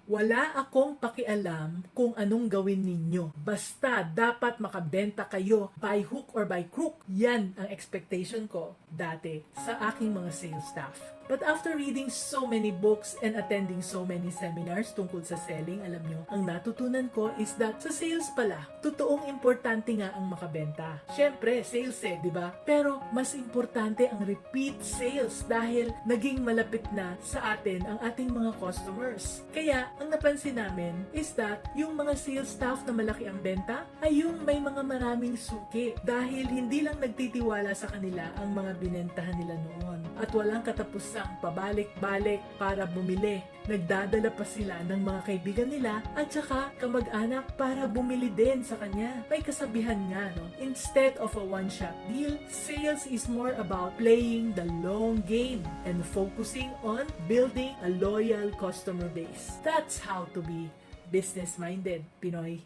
Wala akong pakialam kung anong gawin ninyo. Basta dapat makabenta kayo by hook or by crook. Yan ang expectation ko dati sa aking mga sales staff. But after reading so many books and attending so many seminars tungkol sa selling, alam nyo, ang natutunan ko is that sa sales pala, totoong importante nga ang makabenta. Syempre, sales di ba? Pero mas importante ang repeat sales dahil naging malapit na sa atin ang ating mga customers. Kaya, ang napansin namin is that yung mga sales staff na malaki ang benta ay yung may mga maraming suki dahil hindi lang nagtitiwala sa kanila ang mga binentahan nila noon at walang katapusang pabalik-balik para bumili. Nagdadala pa sila ng mga kaibigan nila at saka kamag-anak para bumili din sa kanya. May kasabihan nga, no? Instead of a one-shot deal, sales is more about playing the long game and focusing on building a loyal customer base. That's how to be business-minded, Pinoy.